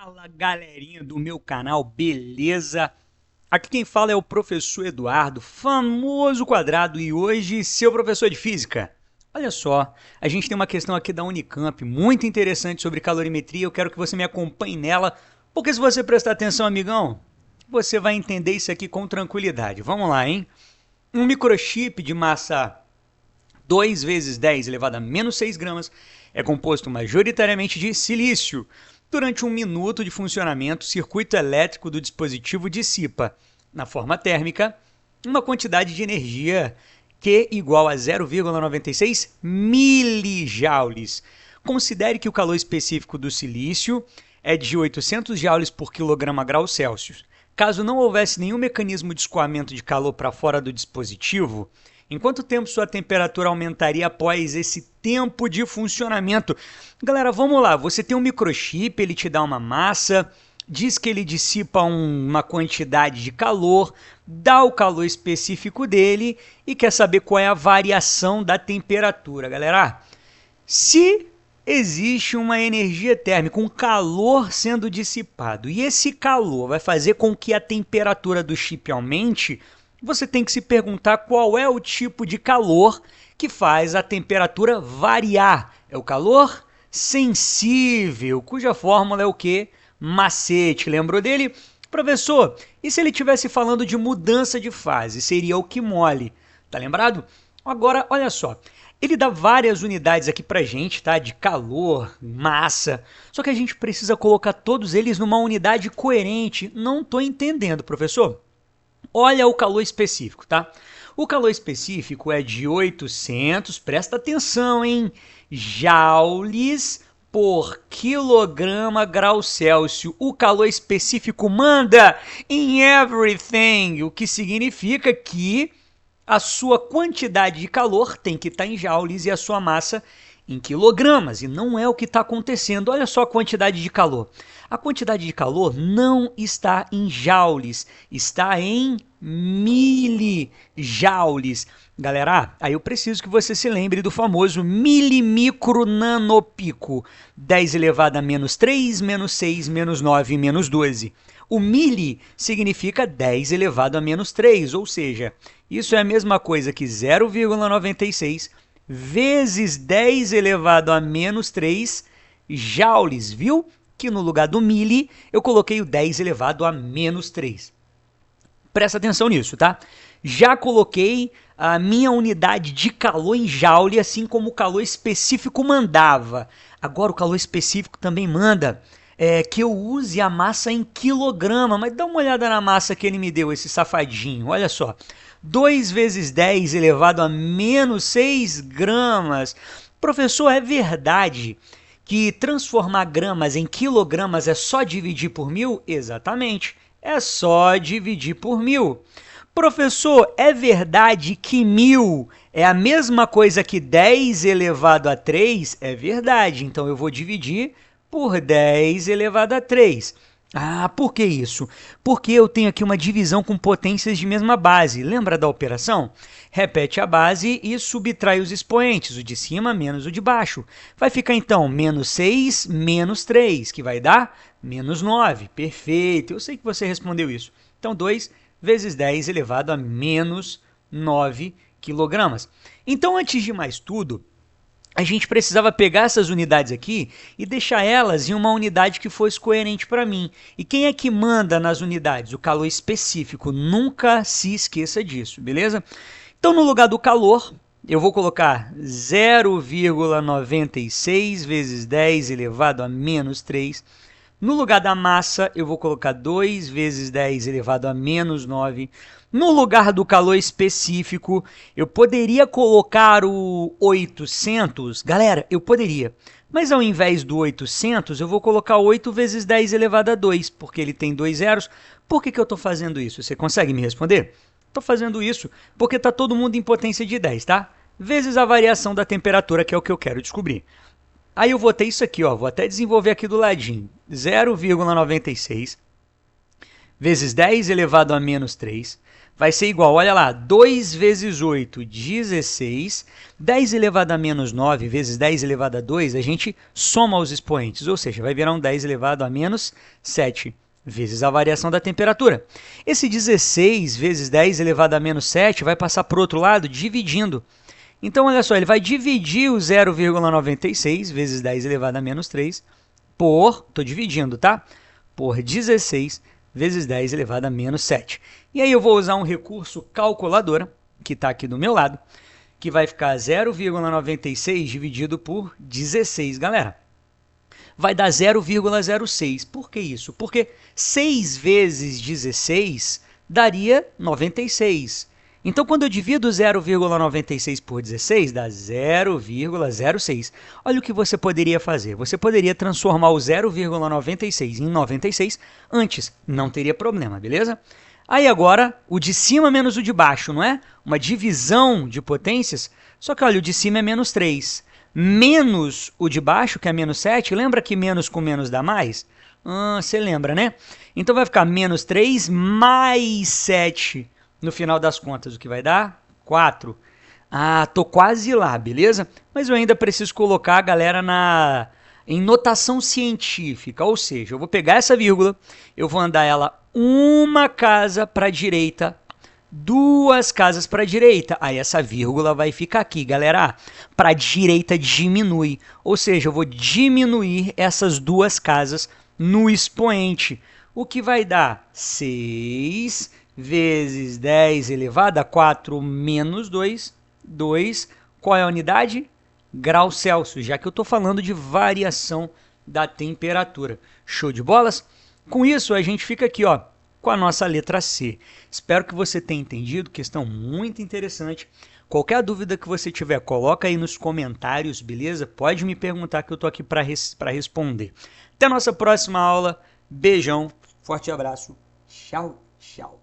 Fala galerinha do meu canal, beleza? Aqui quem fala é o professor Eduardo, famoso quadrado, e hoje seu professor de física. Olha só, a gente tem uma questão aqui da Unicamp muito interessante sobre calorimetria, eu quero que você me acompanhe nela, porque se você prestar atenção, amigão, você vai entender isso aqui com tranquilidade. Vamos lá, hein? Um microchip de massa 2 vezes 10 elevado a menos 6 gramas é composto majoritariamente de silício. Durante um minuto de funcionamento, o circuito elétrico do dispositivo dissipa, na forma térmica, uma quantidade de energia Q igual a 0,96 milijoules. Considere que o calor específico do silício é de 800 joules por quilograma grau Celsius. Caso não houvesse nenhum mecanismo de escoamento de calor para fora do dispositivo, em quanto tempo sua temperatura aumentaria após esse tempo de funcionamento? Galera, vamos lá. Você tem um microchip, ele te dá uma massa, diz que ele dissipa uma quantidade de calor, dá o calor específico dele e quer saber qual é a variação da temperatura. Galera, se existe uma energia térmica, um calor sendo dissipado, e esse calor vai fazer com que a temperatura do chip aumente, você tem que se perguntar qual é o tipo de calor que faz a temperatura variar. É o calor sensível, cuja fórmula é o quê? Macete. Lembrou dele? Professor, e se ele estivesse falando de mudança de fase? Seria o que mole. Tá lembrado? Agora, olha só. Ele dá várias unidades aqui pra gente, tá? De calor, massa. Só que a gente precisa colocar todos eles numa unidade coerente. Não tô entendendo, professor. Olha o calor específico, tá? O calor específico é de 800, presta atenção, hein? Joules por quilograma grau Celsius. O calor específico manda em everything, o que significa que a sua quantidade de calor tem que estar em joules e a sua massa em quilogramas, e não é o que está acontecendo. Olha só a quantidade de calor. A quantidade de calor não está em joules, está em milijoules. Galera, aí eu preciso que você se lembre do famoso milimicro nanopico. 10 elevado a menos 3, menos 6, menos 9, menos 12. O mili significa 10 elevado a menos 3, ou seja, isso é a mesma coisa que 0,96 vezes 10 elevado a menos 3 joules, viu? Que no lugar do mili eu coloquei o 10 elevado a menos 3. Presta atenção nisso, tá? Já coloquei a minha unidade de calor em joule, assim como o calor específico mandava. Agora o calor específico também manda que eu use a massa em quilograma, mas dá uma olhada na massa que ele me deu, esse safadinho, olha só. 2 vezes 10 elevado a menos 6 gramas. Professor, é verdade que transformar gramas em quilogramas é só dividir por 1000? Exatamente, é só dividir por 1000. Professor, é verdade que 1000 é a mesma coisa que 10 elevado a 3? É verdade, então eu vou dividir por 10 elevado a 3. Ah, por que isso? Porque eu tenho aqui uma divisão com potências de mesma base. Lembra da operação? Repete a base e subtrai os expoentes, o de cima menos o de baixo. Vai ficar então menos 6 menos 3, que vai dar menos 9. Perfeito, eu sei que você respondeu isso. Então 2 vezes 10 elevado a menos 9 quilogramas. Então, antes de mais tudo, a gente precisava pegar essas unidades aqui e deixar elas em uma unidade que fosse coerente para mim. E quem é que manda nas unidades? O calor específico. Nunca se esqueça disso, beleza? Então, no lugar do calor, eu vou colocar 0,96 vezes 10 elevado a menos 3. No lugar da massa, eu vou colocar 2 vezes 10 elevado a menos 9. No lugar do calor específico, eu poderia colocar o 800. Galera, eu poderia. Mas ao invés do 800, eu vou colocar 8 vezes 10 elevado a 2, porque ele tem 2 zeros. Por que eu estou fazendo isso? Você consegue me responder? Estou fazendo isso porque está todo mundo em potência de 10, tá? Vezes a variação da temperatura, que é o que eu quero descobrir. Aí eu vou ter isso aqui, ó, vou até desenvolver aqui do ladinho. 0,96 vezes 10 elevado a menos 3 vai ser igual, olha lá, 2 vezes 8, 16, 10 elevado a menos 9 vezes 10 elevado a 2, a gente soma os expoentes, ou seja, vai virar um 10 elevado a menos 7 vezes a variação da temperatura. Esse 16 vezes 10 elevado a menos 7 vai passar para o outro lado dividindo. Então, olha só, ele vai dividir o 0,96 vezes 10 elevado a menos 3 por, estou dividindo, tá? Por 16 vezes 10 elevado a menos 7. E aí eu vou usar um recurso calculadora, que está aqui do meu lado, que vai ficar 0,96 dividido por 16, galera. Vai dar 0,06. Por que isso? Porque 6 vezes 16 daria 96. Então, quando eu divido 0,96 por 16, dá 0,06. Olha o que você poderia fazer. Você poderia transformar o 0,96 em 96 antes. Não teria problema, beleza? Aí agora, o de cima menos o de baixo, não é? Uma divisão de potências. Só que, olha, o de cima é menos 3. Menos o de baixo, que é menos 7. Lembra que menos com menos dá mais? Você lembra, né? Então, vai ficar menos 3 mais 7. No final das contas, o que vai dar? 4. Tô quase lá, beleza? Mas eu ainda preciso colocar a galera em notação científica, ou seja, eu vou pegar essa vírgula, eu vou andar ela uma casa para a direita, 2 casas para a direita. Aí essa vírgula vai ficar aqui, galera. Para a direita diminui, ou seja, eu vou diminuir essas 2 casas no expoente. O que vai dar? 6 vezes 10 elevado a 4 menos 2, 2. Qual é a unidade? Graus Celsius, já que eu estou falando de variação da temperatura. Show de bolas? Com isso, a gente fica aqui, ó, com a nossa letra C. Espero que você tenha entendido, questão muito interessante. Qualquer dúvida que você tiver, coloca aí nos comentários, beleza? Pode me perguntar que eu estou aqui para responder. Até a nossa próxima aula. Beijão, forte abraço. Tchau, tchau.